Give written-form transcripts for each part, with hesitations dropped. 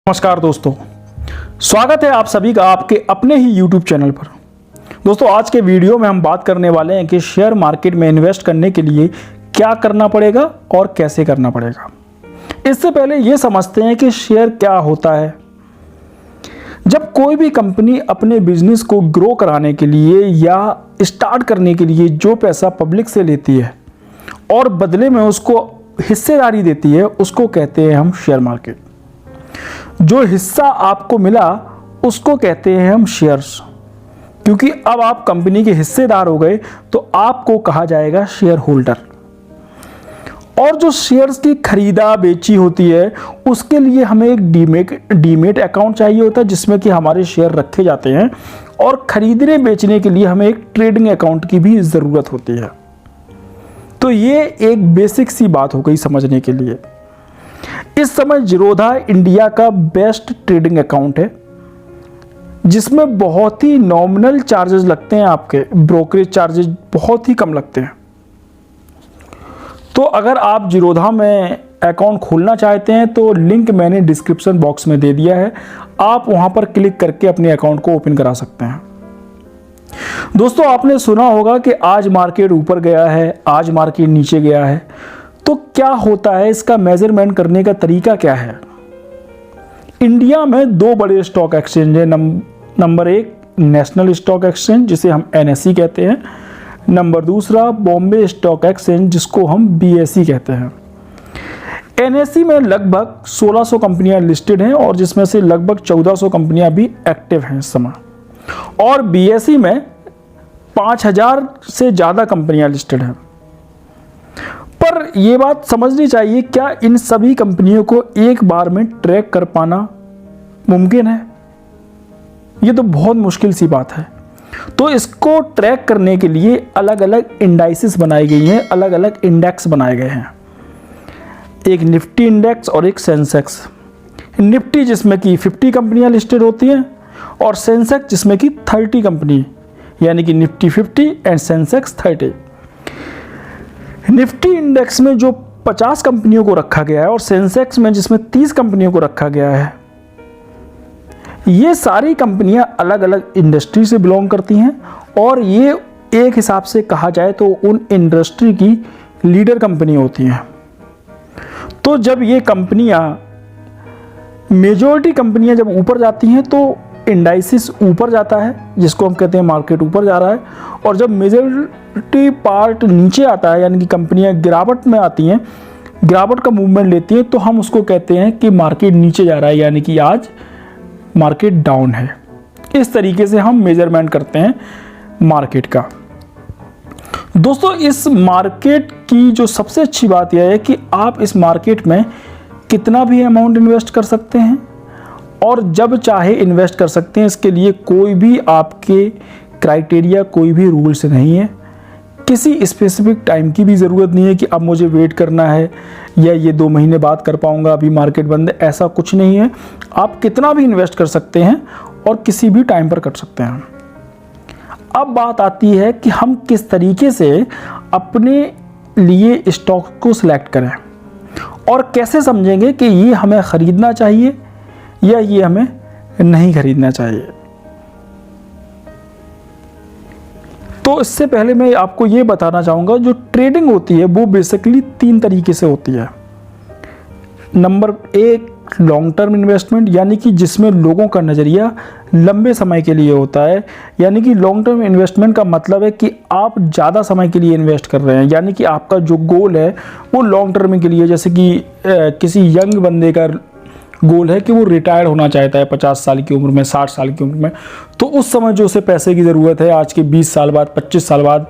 नमस्कार दोस्तों, स्वागत है आप सभी का आपके अपने ही YouTube चैनल पर। दोस्तों, आज के वीडियो में हम बात करने वाले हैं कि शेयर मार्केट में इन्वेस्ट करने के लिए क्या करना पड़ेगा और कैसे करना पड़ेगा। इससे पहले ये समझते हैं कि शेयर क्या होता है। जब कोई भी कंपनी अपने बिजनेस को ग्रो कराने के लिए या स्टार्ट करने के लिए जो पैसा पब्लिक से लेती है और बदले में उसको हिस्सेदारी देती है, उसको कहते हैं हम शेयर मार्केट। जो हिस्सा आपको मिला उसको कहते हैं हम शेयर्स, क्योंकि अब आप कंपनी के हिस्सेदार हो गए तो आपको कहा जाएगा शेयर होल्डर। और जो शेयर्स की खरीदा बेची होती है उसके लिए हमें एक डीमेट अकाउंट चाहिए होता है जिसमें कि हमारे शेयर रखे जाते हैं, और खरीदने बेचने के लिए हमें एक ट्रेडिंग अकाउंट की भी ज़रूरत होती है। तो ये एक बेसिक सी बात हो गई समझने के लिए। इस समय ज़ीरोधा इंडिया का बेस्ट ट्रेडिंग अकाउंट है जिसमें बहुत ही नॉमिनल चार्जेस लगते हैं, आपके ब्रोकरेज चार्जेस बहुत ही कम लगते हैं। तो अगर आप ज़ीरोधा में अकाउंट खोलना चाहते हैं तो लिंक मैंने डिस्क्रिप्शन बॉक्स में दे दिया है, आप वहां पर क्लिक करके अपने अकाउंट को ओपन करा सकते हैं। दोस्तों, आपने सुना होगा कि आज मार्केट ऊपर गया है, आज मार्केट नीचे गया है। तो क्या होता है, इसका मेजरमेंट करने का तरीका क्या है? इंडिया में दो बड़े स्टॉक एक्सचेंज है। नंबर एक नेशनल स्टॉक एक्सचेंज जिसे हम NSE कहते हैं, नंबर दूसरा बॉम्बे स्टॉक एक्सचेंज जिसको हम BSE कहते हैं। NSE में लगभग 1600 कंपनियां लिस्टेड हैं और जिसमें से लगभग 1400 कंपनियां भी एक्टिव हैं इस समय, और BSE में 5000 से ज़्यादा कंपनियां लिस्टेड हैं। पर यह बात समझनी चाहिए, क्या इन सभी कंपनियों को एक बार में ट्रैक कर पाना मुमकिन है? यह तो बहुत मुश्किल सी बात है। तो इसको ट्रैक करने के लिए अलग अलग इंडाइसिस बनाई गई हैं, अलग अलग इंडेक्स बनाए गए हैं। एक निफ्टी इंडेक्स और एक सेंसेक्स। निफ्टी जिसमें कि 50 कंपनियां लिस्टेड होती हैं, और सेंसेक्स जिसमें कि 30 कंपनी, यानी कि Nifty 50 and Sensex 30। Nifty index में जो 50 कंपनियों को रखा गया है और सेंसेक्स में जिसमें 30 कंपनियों को रखा गया है, ये सारी कंपनियां अलग अलग इंडस्ट्री से बिलोंग करती हैं, और ये एक हिसाब से कहा जाए तो उन इंडस्ट्री की लीडर कंपनी होती हैं। तो जब ये कंपनियां, मेजॉरिटी कंपनियां जब ऊपर जाती हैं तो इंडाइसिस ऊपर जाता है, जिसको हम कहते हैं मार्केट ऊपर जा रहा है। और जब मेजॉरिटी पार्ट नीचे आता है, यानी कि कंपनियां गिरावट में आती हैं, गिरावट का मूवमेंट लेती हैं, तो हम उसको कहते हैं कि मार्केट नीचे जा रहा है, यानी कि आज मार्केट डाउन है। इस तरीके से हम मेजरमेंट करते हैं मार्केट का। दोस्तों, इस मार्केट की जो सबसे अच्छी बात यह है कि आप इस मार्केट में कितना भी अमाउंट इन्वेस्ट कर सकते हैं और जब चाहे इन्वेस्ट कर सकते हैं। इसके लिए कोई भी आपके क्राइटेरिया, कोई भी रूल्स नहीं है। किसी स्पेसिफिक टाइम की भी ज़रूरत नहीं है कि अब मुझे वेट करना है या ये 2 महीने बाद कर पाऊंगा, अभी मार्केट बंद है, ऐसा कुछ नहीं है। आप कितना भी इन्वेस्ट कर सकते हैं और किसी भी टाइम पर कर सकते हैं। अब बात आती है कि हम किस तरीके से अपने लिए स्टॉक को सिलेक्ट करें और कैसे समझेंगे कि ये हमें ख़रीदना चाहिए या ये हमें नहीं खरीदना चाहिए। तो इससे पहले मैं आपको ये बताना चाहूँगा, जो ट्रेडिंग होती है वो बेसिकली 3 तरीके से होती है। नंबर 1 लॉन्ग टर्म इन्वेस्टमेंट, यानी कि जिसमें लोगों का नज़रिया लंबे समय के लिए होता है। यानी कि लॉन्ग टर्म इन्वेस्टमेंट का मतलब है कि आप ज़्यादा समय के लिए इन्वेस्ट कर रहे हैं, यानी कि आपका जो गोल है वो लॉन्ग टर्म के लिए, जैसे कि किसी यंग बंदे का गोल है कि वो रिटायर होना चाहता है 50 साल की उम्र में, 60 साल की उम्र में, तो उस समय जो उसे पैसे की ज़रूरत है आज के 20 साल बाद, 25 साल बाद,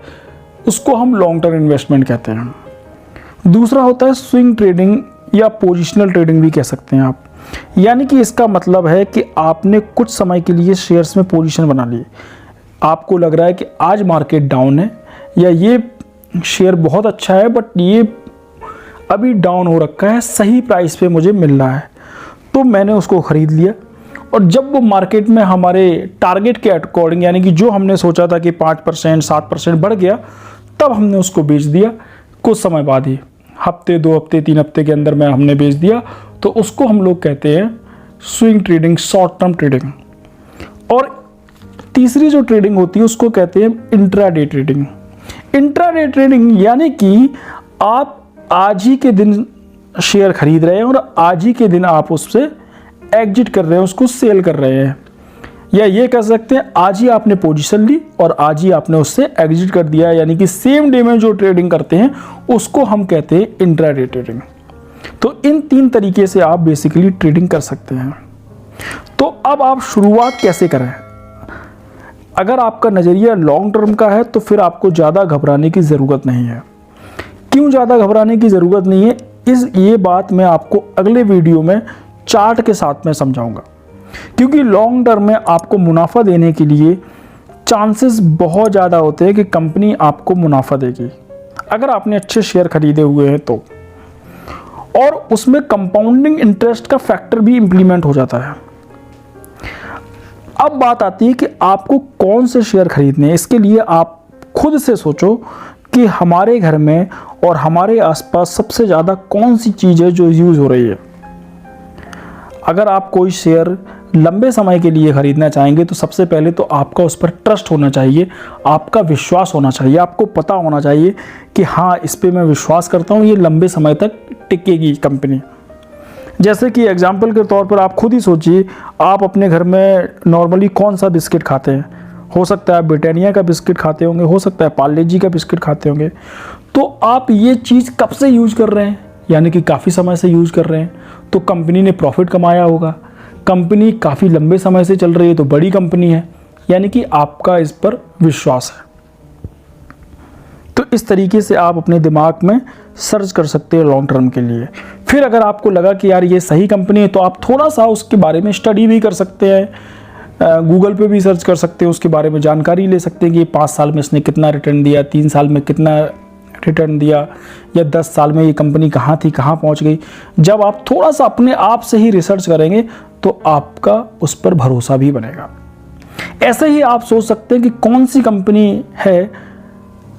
उसको हम लॉन्ग टर्म इन्वेस्टमेंट कहते हैं। दूसरा होता है स्विंग ट्रेडिंग या पोजिशनल ट्रेडिंग भी कह सकते हैं आप। यानी कि इसका मतलब है कि आपने कुछ समय के लिए शेयर्स में पोजीशन बना ली। आपको लग रहा है कि आज मार्केट डाउन है या ये शेयर बहुत अच्छा है बट ये अभी डाउन हो रखा है, सही प्राइस पे मुझे मिल रहा है, तो मैंने उसको ख़रीद लिया। और जब वो मार्केट में हमारे टारगेट के अकॉर्डिंग, यानी कि जो हमने सोचा था कि 5% 7% बढ़ गया, तब हमने उसको बेच दिया। कुछ समय बाद ही, हफ्ते 2 हफ्ते 3 हफ्ते के अंदर में हमने बेच दिया, तो उसको हम लोग कहते हैं swing trading, short term trading. और तीसरी जो ट्रेडिंग होती है उसको कहते हैं इंट्राडे ट्रेडिंग। इंट्राडे ट्रेडिंग यानी कि आप आज ही के दिन शेयर खरीद रहे हैं और आज ही के दिन आप उससे एग्जिट कर रहे हैं, उसको सेल कर रहे हैं, या ये कह सकते हैं आज ही आपने पोजीशन ली और आज ही आपने उससे एग्जिट कर दिया, यानी कि सेम डे में जो ट्रेडिंग करते हैं उसको हम कहते हैं इंट्राडे ट्रेडिंग। तो इन 3 तरीके से आप बेसिकली ट्रेडिंग कर सकते हैं। तो अब आप शुरुआत कैसे करें? अगर आपका नज़रिया लॉन्ग टर्म का है तो फिर आपको ज़्यादा घबराने की ज़रूरत नहीं है। क्यों ज़्यादा घबराने की ज़रूरत नहीं है, ये बात मैं आपको अगले वीडियो में चार्ट के साथ में समझाऊंगा। क्योंकि लॉन्ग टर्म में आपको मुनाफा देने के लिए चांसेस बहुत ज़्यादा होते हैं कि कंपनी आपको मुनाफा देगी अगर आपने अच्छे शेयर खरीदे हुए हैं तो, और उसमें कंपाउंडिंग इंटरेस्ट का फैक्टर भी इंप्लीमेंट हो जाता है। अब बात आती है कि आपको कौन से शेयर खरीदने हैं। इसके लिए आप खुद से सोचो कि हमारे घर में और हमारे आसपास सबसे ज़्यादा कौन सी चीज़ है जो यूज़ हो रही है। अगर आप कोई शेयर लंबे समय के लिए खरीदना चाहेंगे तो सबसे पहले तो आपका उस पर ट्रस्ट होना चाहिए, आपका विश्वास होना चाहिए, आपको पता होना चाहिए कि हाँ इस पे मैं विश्वास करता हूँ, ये लंबे समय तक टिकेगी कंपनी। जैसे कि एग्जाम्पल के तौर पर आप खुद ही सोचिए, आप अपने घर में नॉर्मली कौन सा बिस्किट खाते हैं। हो सकता है ब्रिटानिया का बिस्किट खाते होंगे, हो सकता है पार्ले जी का बिस्किट खाते होंगे। तो आप ये चीज़ कब से यूज कर रहे हैं, यानी कि काफ़ी समय से यूज कर रहे हैं, तो कंपनी ने प्रॉफिट कमाया होगा। कंपनी काफ़ी लंबे समय से चल रही है तो बड़ी कंपनी है, यानी कि आपका इस पर विश्वास है। तो इस तरीके से आप अपने दिमाग में सर्च कर सकते हैं लॉन्ग टर्म के लिए। फिर अगर आपको लगा कि यार ये सही कंपनी है तो आप थोड़ा सा उसके बारे में स्टडी भी कर सकते हैं, गूगल पे भी सर्च कर सकते हैं, उसके बारे में जानकारी ले सकते हैं कि 5 साल में इसने कितना रिटर्न दिया, 3 साल में कितना रिटर्न दिया, या 10 साल में ये कंपनी कहाँ थी कहाँ पहुँच गई। जब आप थोड़ा सा अपने आप से ही रिसर्च करेंगे तो आपका उस पर भरोसा भी बनेगा। ऐसे ही आप सोच सकते हैं कि कौन सी कंपनी है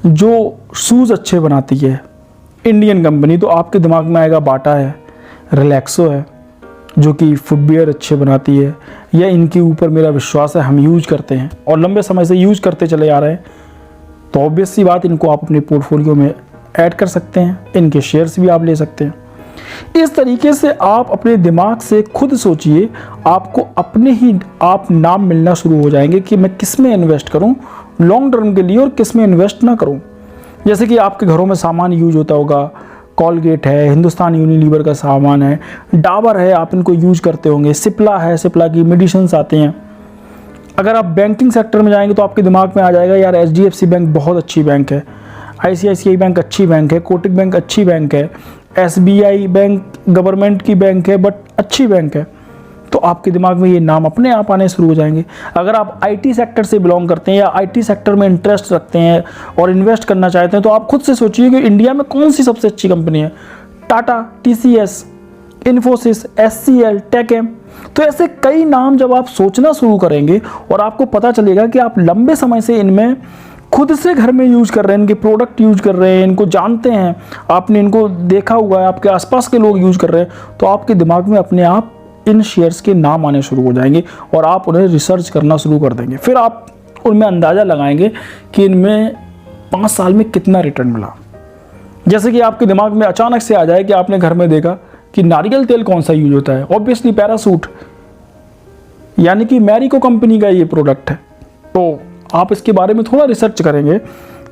जो शूज़ अच्छे बनाती है, इंडियन कंपनी, तो आपके दिमाग में आएगा बाटा है, रिलैक्सो है जो कि फुटवियर अच्छे बनाती है, या इनके ऊपर मेरा विश्वास है, हम यूज करते हैं और लंबे समय से यूज करते चले आ रहे हैं, तो ऑब्वियस सी बात इनको आप अपने पोर्टफोलियो में ऐड कर सकते हैं, इनके शेयर्स भी आप ले सकते हैं। इस तरीके से आप अपने दिमाग से खुद सोचिए, आपको अपने ही आप नाम मिलना शुरू हो जाएंगे कि मैं किस में इन्वेस्ट करूं लॉन्ग टर्म के लिए और किस में इन्वेस्ट ना करूं। जैसे कि आपके घरों में सामान यूज होता होगा, कॉलगेट है, हिंदुस्तान यूनिलीवर का सामान है, डाबर है, आप इनको यूज करते होंगे, सिप्ला है, सिप्ला की मेडिसिन्स आते हैं। अगर आप बैंकिंग सेक्टर में जाएंगे तो आपके दिमाग में आ जाएगा यार HDFC बैंक बहुत अच्छी बैंक है, ICICI बैंक अच्छी बैंक है, कोटक बैंक अच्छी बैंक है, SBI बैंक गवर्नमेंट की बैंक है बट अच्छी बैंक है। तो आपके दिमाग में ये नाम अपने आप आने शुरू हो जाएंगे। अगर आप IT सेक्टर से बिलोंग करते हैं या IT सेक्टर में इंटरेस्ट रखते हैं और इन्वेस्ट करना चाहते हैं तो आप खुद से सोचिए कि इंडिया में कौन सी सबसे अच्छी कंपनी है, टाटा, TCS, इन्फोसिस, SCL, टेकएम। तो ऐसे कई नाम जब आप सोचना शुरू करेंगे और आपको पता चलेगा कि आप लंबे समय से इनमें खुद से घर में यूज कर रहे हैं, इनके प्रोडक्ट यूज कर रहे हैं, इनको जानते हैं, आपने इनको देखा हुआ है, आपके आसपास के लोग यूज कर रहे हैं, तो आपके दिमाग में अपने आप इन शेयर्स के नाम आने शुरू हो जाएंगे और आप उन्हें रिसर्च करना शुरू कर देंगे। फिर आप उनमें अंदाज़ा लगाएंगे कि इनमें 5 साल में कितना रिटर्न मिला। जैसे कि आपके दिमाग में अचानक से आ जाए कि आपने घर में देखा कि नारियल तेल कौन सा यूज होता है, ऑब्वियसली पैरासूट, यानी कि मैरिको कंपनी का ये प्रोडक्ट है। तो आप इसके बारे में थोड़ा रिसर्च करेंगे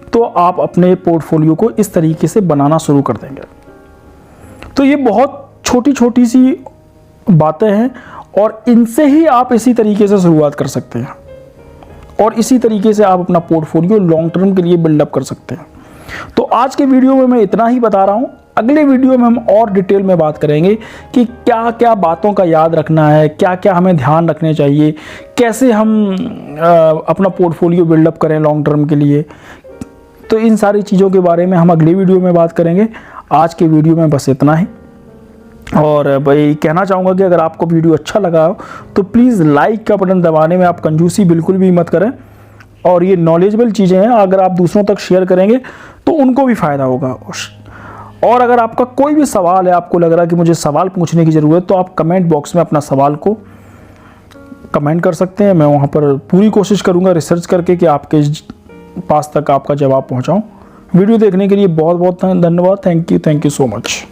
तो आप अपने पोर्टफोलियो को इस तरीके से बनाना शुरू कर देंगे। तो ये बहुत छोटी छोटी सी बातें हैं और इनसे ही आप इसी तरीके से शुरुआत कर सकते हैं और इसी तरीके से आप अपना पोर्टफोलियो लॉन्ग टर्म के लिए बिल्डअप कर सकते हैं। तो आज के वीडियो में मैं इतना ही बता रहा हूं। अगले वीडियो में हम और डिटेल में बात करेंगे कि क्या क्या बातों का याद रखना है, क्या क्या हमें ध्यान रखने चाहिए, कैसे हम अपना पोर्टफोलियो बिल्डअप करें लॉन्ग टर्म के लिए। तो इन सारी चीज़ों के बारे में हम अगले वीडियो में बात करेंगे। आज के वीडियो में बस इतना ही। और भाई कहना चाहूँगा कि अगर आपको वीडियो अच्छा लगा हो तो प्लीज़ लाइक का बटन दबाने में आप कंजूसी बिल्कुल भी मत करें। और ये नॉलेजेबल चीज़ें हैं, अगर आप दूसरों तक शेयर करेंगे तो उनको भी फ़ायदा होगा। और अगर आपका कोई भी सवाल है, आपको लग रहा है कि मुझे सवाल पूछने की ज़रूरत है, तो आप कमेंट बॉक्स में अपना सवाल को कमेंट कर सकते हैं। मैं वहाँ पर पूरी कोशिश करूँगा रिसर्च करके कि आपके पास तक आपका जवाब पहुँचाऊँ। वीडियो देखने के लिए बहुत बहुत धन्यवाद। Thank you so much.